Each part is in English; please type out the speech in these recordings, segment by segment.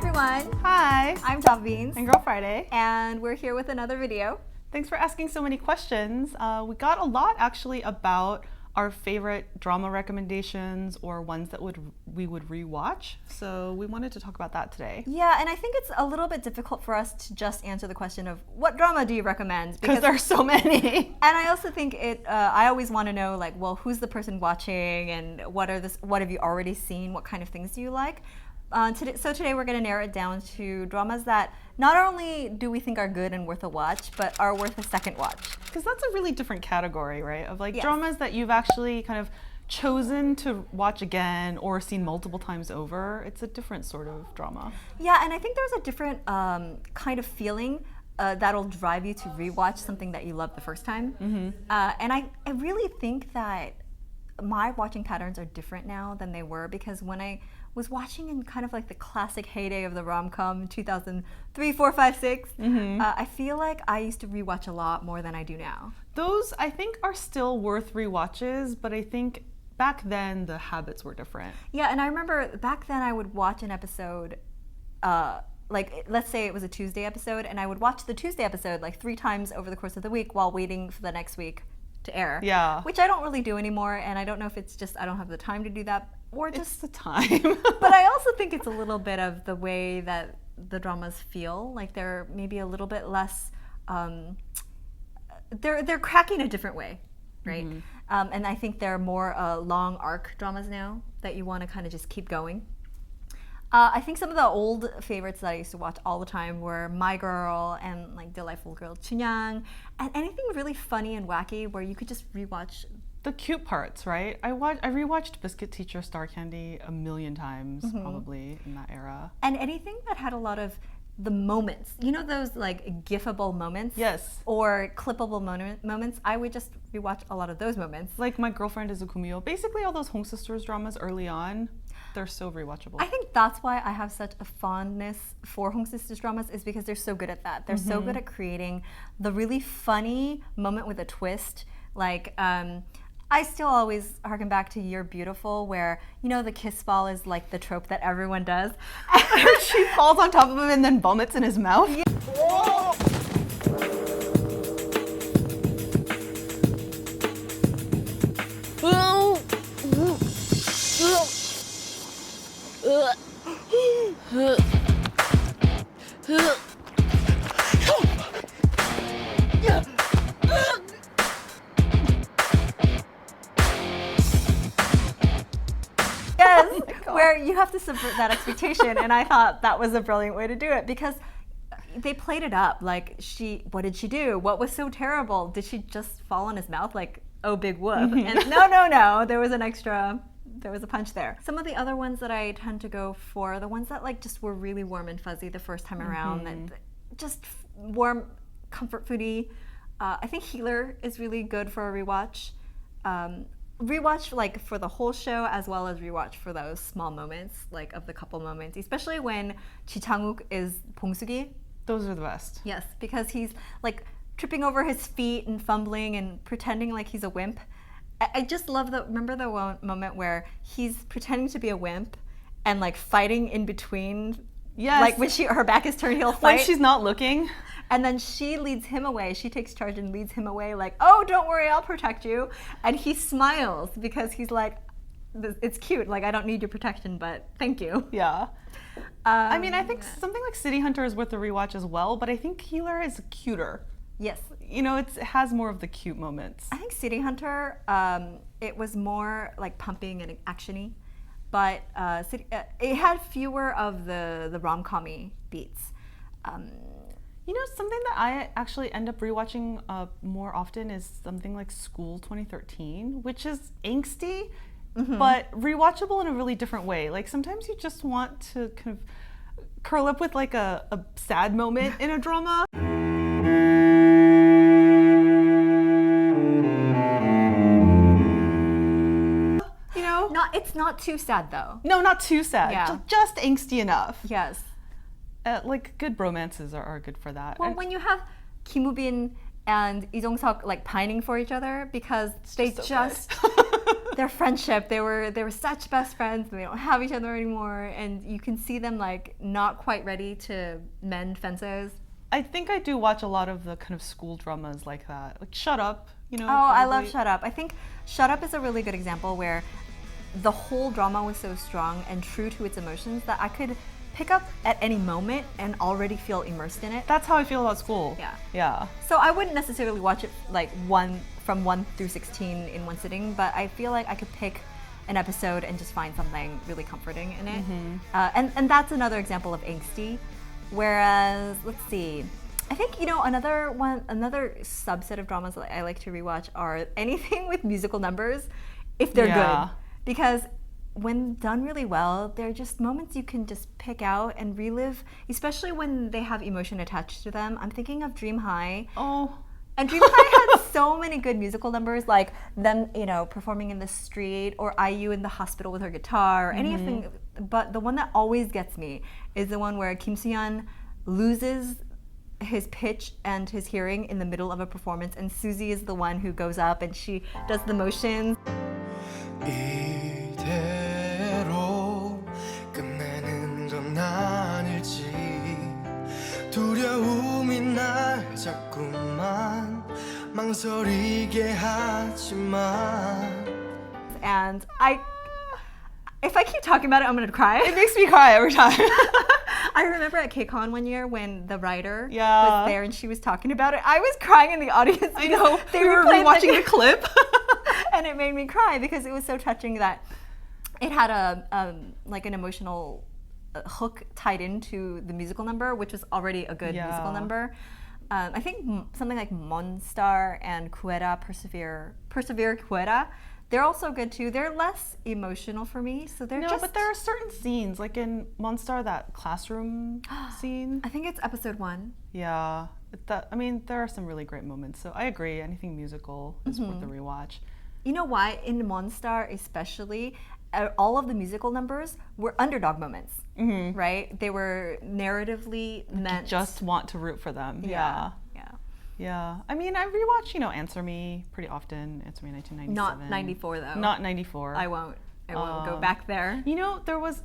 everyone. Hi, I'm Dramabeans. and Girl Friday. And we're here with another video. Thanks for asking so many questions. We got a lot actually about our favorite drama recommendations or ones that we would rewatch. So we wanted to talk about that today. Yeah, and I think it's a little bit difficult for us to just answer the question of what drama do you recommend? Because there are so many. And I also think I always want to know, like, well, who's the person watching and what have you already seen? What kind of things do you like? Today we're going to narrow it down to dramas that not only do we think are good and worth a watch, but are worth a second watch. Because that's a really different category, right? Of like Yes. dramas that you've actually kind of chosen to watch again or seen multiple times over. It's a different sort of drama. Yeah, and I think there's a different kind of feeling that'll drive you to rewatch something that you loved the first time. Mm-hmm. And I really think that my watching patterns are different now than they were, because when I was watching in kind of like the classic heyday of the rom-com 2003, 4, 5, 6, I feel like I used to rewatch a lot more than I do now. Those, I think, are still worth rewatches, but I think back then the habits were different. Yeah, and I remember back then I would watch an episode, like let's say it was a Tuesday episode, and I would watch the Tuesday episode like 3 times over the course of the week while waiting for the next week to air. Yeah. Which I don't really do anymore, and I don't know if it's just I don't have the time to do that, or just It's the time. But I also think it's a little bit of the way that the dramas feel. Like they're maybe a little bit less. They're cracking a different way, right? And I think they're more long arc dramas now that you want to kind of just keep going. I think some of the old favorites that I used to watch all the time were My Girl and like Delightful Girl Chunyang, and anything really funny and wacky where you could just rewatch. The cute parts, right? I rewatched Biscuit Teacher Star Candy a million times, probably in that era. And anything that had a lot of the moments, you know, those like gifable moments, Yes. or clippable moments. I would just rewatch a lot of those moments. Like My Girlfriend is a Kumio. Basically all those Home Sisters dramas early on, they're so rewatchable. I think that's why I have such a fondness for Home Sisters dramas, is because they're so good at that. They're so good at creating the really funny moment with a twist. Like, I still always harken back to You're Beautiful, where, you know, the kiss ball is like the trope that everyone does. She falls on top of him and then vomits in his mouth. Yeah. Yes, where you have to subvert that expectation, and I thought that was a brilliant way to do it, because they played it up like what did she do? What was so terrible? Did she just fall on his mouth like, oh, big whoop? And no, there was a punch there. Some of the other ones that I tend to go for, the ones that like just were really warm and fuzzy the first time around, and just warm, comfort foody. I think Healer is really good for a rewatch. Rewatch like for the whole show, as well as rewatch for those small moments, like of the couple moments, especially when Ji Chang-wook is Bong-sugi. Those are the best. Yes, because he's like tripping over his feet and fumbling and pretending like he's a wimp. I just love remember the one moment where he's pretending to be a wimp and like fighting in between. Yes. Like when her back is turned, he'll fight. When she's not looking. And then she leads him away. She takes charge and leads him away like, oh, don't worry, I'll protect you. And he smiles because he's like, it's cute. Like, I don't need your protection, but thank you. Yeah. I mean, I think something like City Hunter is worth a rewatch as well, but I think Healer is cuter. Yes. You know, it has more of the cute moments. I think City Hunter, it was more like pumping and actiony, but it had fewer of the rom-com-y beats. You know, something that I actually end up rewatching more often is something like School 2013, which is angsty, but rewatchable in a really different way. Like sometimes you just want to kind of curl up with like a sad moment in a drama. You know? It's not too sad though. No, not too sad. Yeah. Just angsty enough. Yes. Like good romances are good for that. Well, when you have Kim Woo-bin and Lee Jong-seok like pining for each other because they're their friendship. They were such best friends, and they don't have each other anymore. And you can see them like not quite ready to mend fences. I think I do watch a lot of the kind of school dramas like that, like Shut Up. You know. Oh, I love Shut Up. I think Shut Up is a really good example where the whole drama was so strong and true to its emotions that I could pick up at any moment and already feel immersed in it. That's how I feel about school. Yeah. Yeah. So I wouldn't necessarily watch it like from 1 through 16 in one sitting, but I feel like I could pick an episode and just find something really comforting in it. And that's another example of angsty. Whereas, let's see, I think, another subset of dramas that I like to rewatch are anything with musical numbers, if they're good. Because when done really well, they're just moments you can just pick out and relive, especially when they have emotion attached to them. I'm thinking of Dream High. Oh. And Dream High had so many good musical numbers, like them, performing in the street, or IU in the hospital with her guitar, or anything. But the one that always gets me is the one where Kim Soo-yeon loses his pitch and his hearing in the middle of a performance, and Suzy is the one who goes up and she does the motions. 이대로 끝내는 건 아닐지 두려움이 날 자꾸만 망설이게 하지만 And if I keep talking about it, I'm gonna cry. It makes me cry every time. I remember at KCON one year when the writer Yeah. was there and she was talking about it. I was crying in the audience. I know. They We were replayed rewatching the clip. and it made me cry because it was so touching that it had like an emotional hook tied into the musical number, which was already a good musical number. I think something like Monstar and Kuera, Persevere Kuera, they're also good too. They're less emotional for me, so they're just... but there are certain scenes, like in Monstar, that classroom scene. I think it's episode 1. Yeah. There are some really great moments. So I agree. Anything musical is worth a rewatch. You know why? In Monstar especially, all of the musical numbers were underdog moments, right? They were narratively meant... Just want to root for them. Yeah. I rewatch, Answer Me pretty often. Answer Me 1997. Not 94 though. Not 94. I won't go back there. There was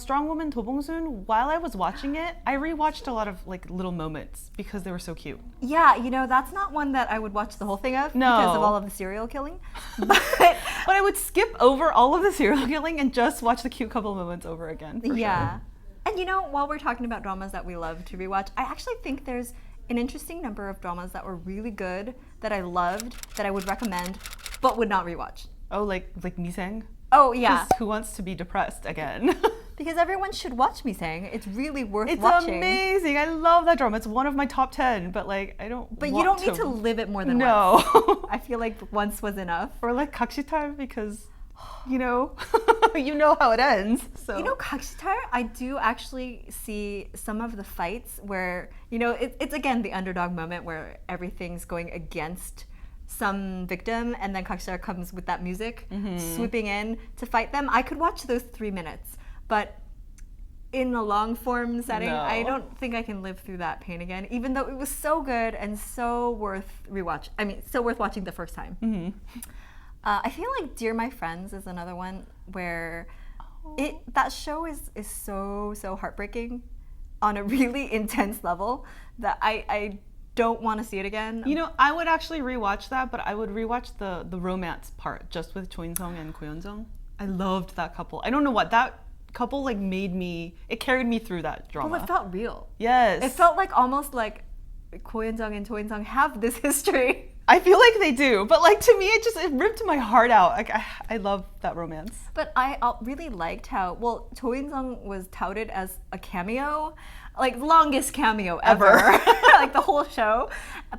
Strong Woman Do Bong-soon. While I was watching it, I rewatched a lot of like little moments because they were so cute. Yeah, that's not one that I would watch the whole thing of because of all of the serial killing. But I would skip over all of the serial killing and just watch the cute couple moments over again. For sure. And while we're talking about dramas that we love to rewatch, I actually think there's an interesting number of dramas that were really good that I loved, that I would recommend, but would not rewatch. Oh, like Miseng? Oh, yeah. Who wants to be depressed again? Because everyone should watch Miseng. It's really worth it's watching. It's amazing. I love that drama. It's one of my top 10, but I don't But you don't need to live it more than once. No. I feel like once was enough. Or like Kakshitar, because, you know how it ends. So. Kakshitar, I do actually see some of the fights where, it's again the underdog moment where everything's going against some victim, and then Kakshitar comes with that music, swooping in to fight them. I could watch those 3 minutes, but in a long form setting, I don't think I can live through that pain again, even though it was so good and so worth watching the first time. I feel like Dear My Friends is another one where that show is so heartbreaking on a really intense level that I don't want to see it again. I would actually rewatch that, but I would rewatch the romance part just with Choi In-sung and Ko Yeon-jung. I loved that couple. I don't know what that couple it carried me through that drama. Well, it felt real. Yes. It felt like almost like Ko Yeon-jung and Choi In-sung have this history. I feel like they do, but to me it ripped my heart out. I love that romance. But I really liked how Choi In-sung was touted as a cameo, like longest cameo ever, like the whole show.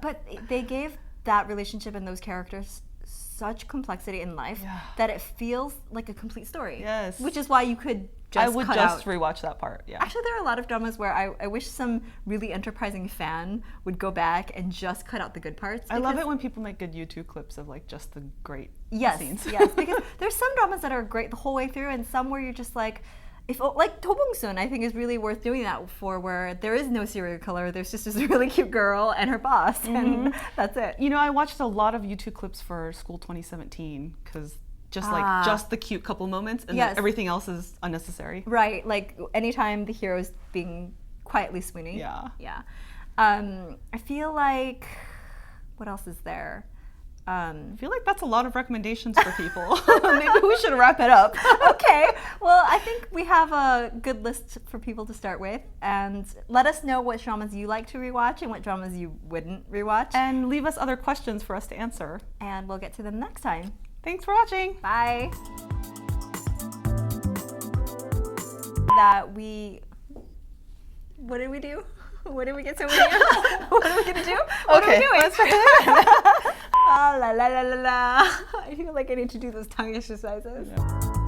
But they gave that relationship and those characters such complexity in life that it feels like a complete story. Yes. Which is why you could just I would cut just out. rewatch that part. Yeah. Actually, there are a lot of dramas where I wish some really enterprising fan would go back and just cut out the good parts. I love it when people make good YouTube clips of just the great scenes. Yes, because there's some dramas that are great the whole way through, and some where you're just like Do Bong-soon, I think is really worth doing that for, where there is no serial killer. There's just this really cute girl and her boss, and that's it. I watched a lot of YouTube clips for School 2017 because just the cute couple moments, and then everything else is unnecessary. Right, like anytime the hero's being quietly swooning. Yeah. I feel like, what else is there? I feel like that's a lot of recommendations for people. Maybe we should wrap it up. Okay, well, I think we have a good list for people to start with, and let us know what dramas you like to rewatch and what dramas you wouldn't rewatch. And leave us other questions for us to answer. And we'll get to them next time. Thanks for watching. Bye. What did we do? What did we get so many? What are we gonna do? What are we doing? Let's try it again. La la la la la. I feel like I need to do those tongue exercises. Yeah.